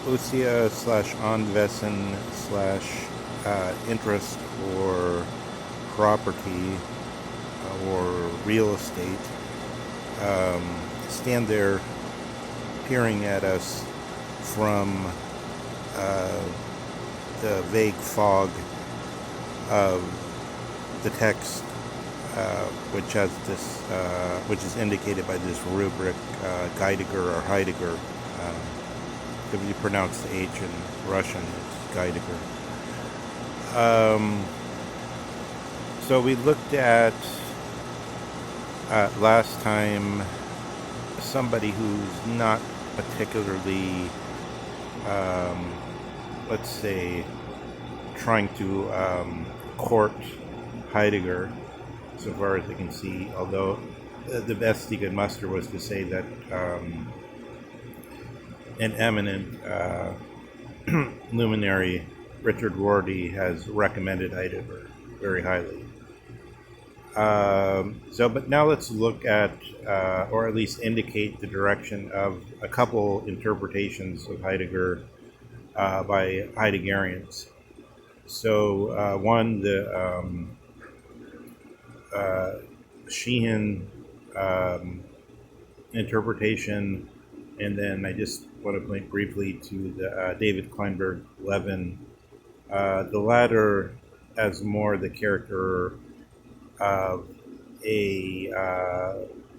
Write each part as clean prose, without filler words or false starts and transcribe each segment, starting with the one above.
Usia slash Anwesen slash interest or property or real estate stand there peering at us from the vague fog of the text, which is indicated by this rubric, Heiddeger or Heiddeger. If you pronounce the H in Russian, it's Heiddeger. So we looked at last time somebody who's not particularly, let's say, trying to court Heiddeger, so far as I can see, although the best he could muster was to say that an eminent luminary, Richard Rorty, has recommended Heiddeger very highly. But now let's look at, or at least indicate the direction of a couple interpretations of Heiddeger by Heiddegerians. So one, the Sheehan interpretation, and then I just want to point briefly to the David Kleinberg-Levin. The latter as more the character of a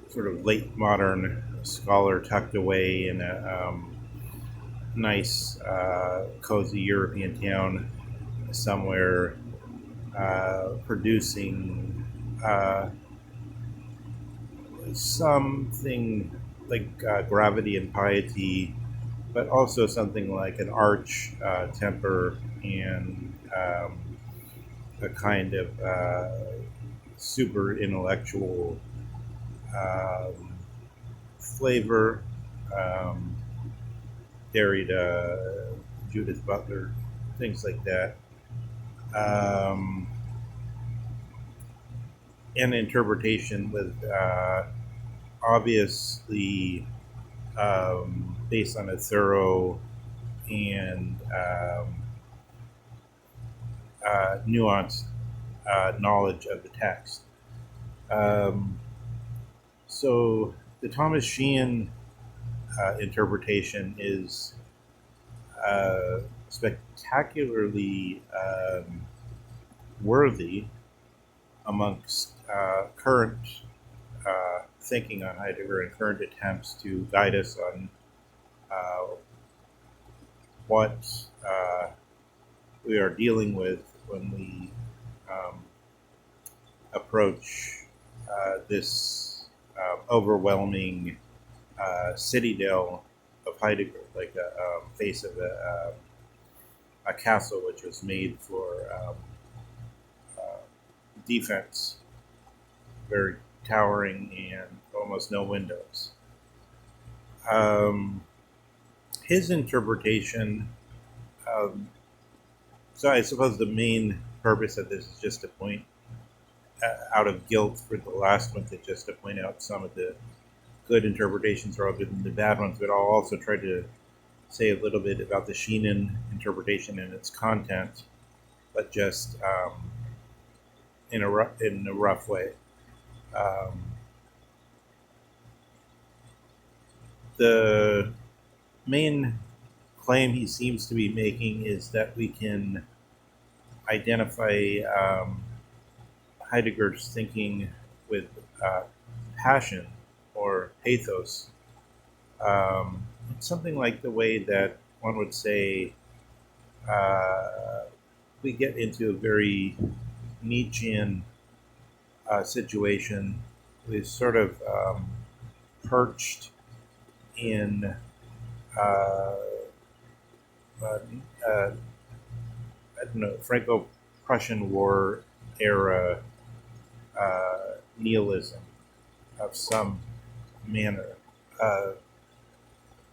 sort of late modern scholar tucked away in a nice, cozy European town somewhere, producing something like gravity and piety, but also something like an arch temper and a kind of super intellectual flavor. Derrida, Judith Butler, things like that. An interpretation with obviously based on a thorough and nuanced knowledge of the text. So the Thomas Sheehan interpretation is spectacularly worthy amongst current thinking on Heidegger and current attempts to guide us on what we are dealing with when we approach this overwhelming citadel of Heidegger, like a face of a castle which was made for defense, very towering and almost no windows. His interpretation, so I suppose the main purpose of this is just to point out of guilt for the last one, just to point out some of the good interpretations rather than the bad ones, but I'll also try to say a little bit about the Sheehan interpretation and its content, but just in a rough way. The main claim he seems to be making is that we can identify Heidegger's thinking with passion or pathos. Something like the way that one would say we get into a very Nietzschean situation. We've sort of perched in I don't know, Franco-Prussian War era nihilism of some manner.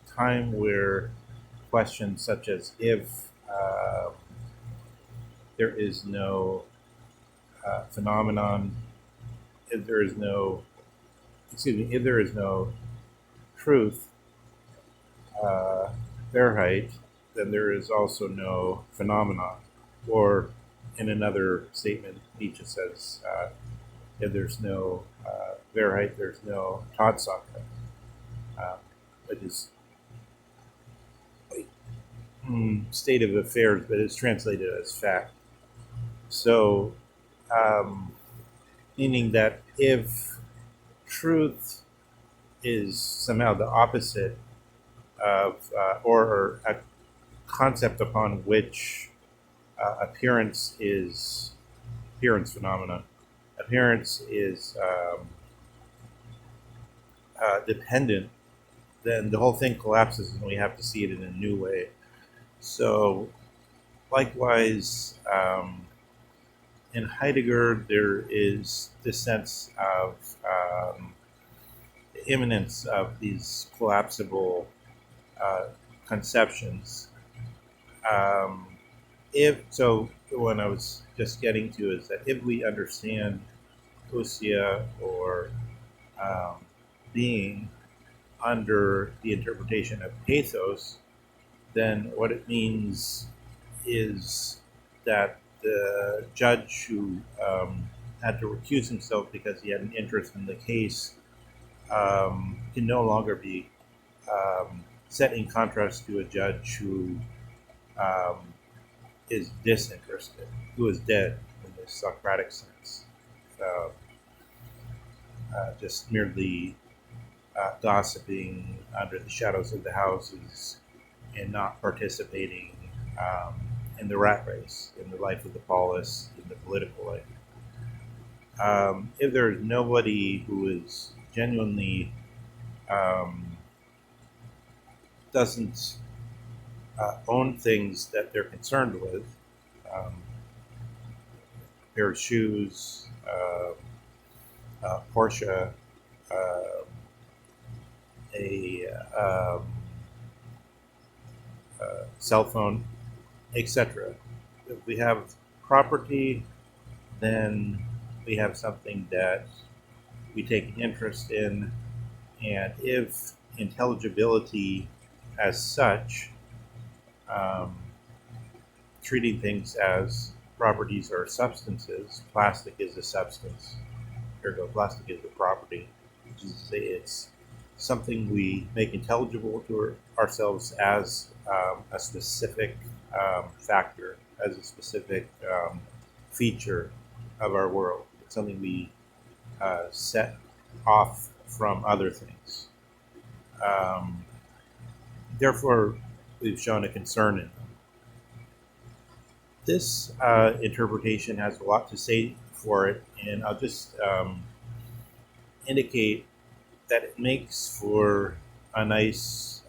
Time where questions such as if there is no phenomenon, if there is no, if there is no truth, Wahrheit, then there is also no phenomenon. Or in another statement, Nietzsche says, if there's no Wahrheit, there's no Tatsache, uh, which is state of affairs, but it's translated as fact. So, um, meaning that if truth is somehow the opposite of, or a concept upon which appearance phenomena, appearance is dependent, then the whole thing collapses and we have to see it in a new way. So, likewise, in Heiddeger, there is this sense of the imminence of these collapsible uh, conceptions. Um, if so, what I was just getting to is that if we understand ousia or um, being under the interpretation of pathos, then what it means is that the judge who had to recuse himself because he had an interest in the case can no longer be set in contrast to a judge who um, is disinterested, who is dead in the Socratic sense, uh, just merely gossiping under the shadows of the houses and not participating in the rat race, in the life of the polis, in the political life. If there's nobody who is genuinely doesn't own things that they're concerned with, um, a pair of shoes, Porsche, uh, a cell phone, etc. If we have property, then we have something that we take an interest in, and if intelligibility as such, um, treating things as properties or substances, plastic is a substance, ergo plastic is a property, which is to say it's something we make intelligible to ourselves as a specific factor, as a specific feature of our world. It's something we set off from other things. Um, Therefore, we've shown a concern in them. This interpretation has a lot to say for it, and I'll just indicate that it makes for a nice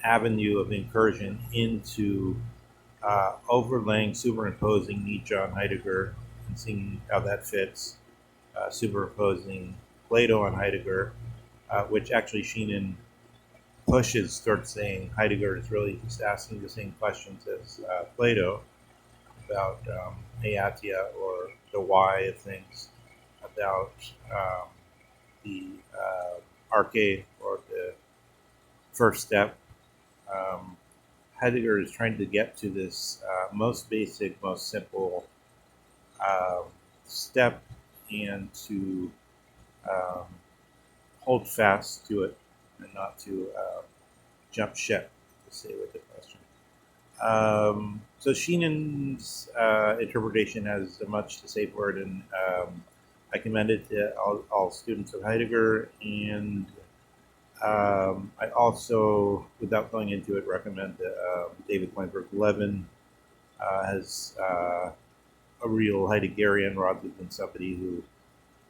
avenue of incursion into overlaying, superimposing Nietzsche on Heidegger and seeing how that fits, superimposing Plato on Heidegger, which actually Sheenan pushes towards saying Heidegger is really just asking the same questions as Plato about aeatia, or the why of things, about the arche, or the first step. Heidegger is trying to get to this most basic, most simple um, step, and to um, hold fast to it and not to jump ship, to say with the question. So Sheenan's interpretation has much to say for it, and I commend it to all students of Heidegger, and I also, without going into it, recommend David Kleinberg Levin as a real Heideggerian rather than somebody who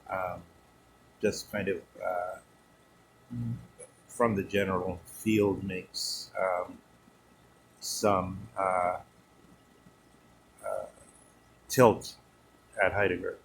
um, just kind of from the general field makes some tilt at Heidegger.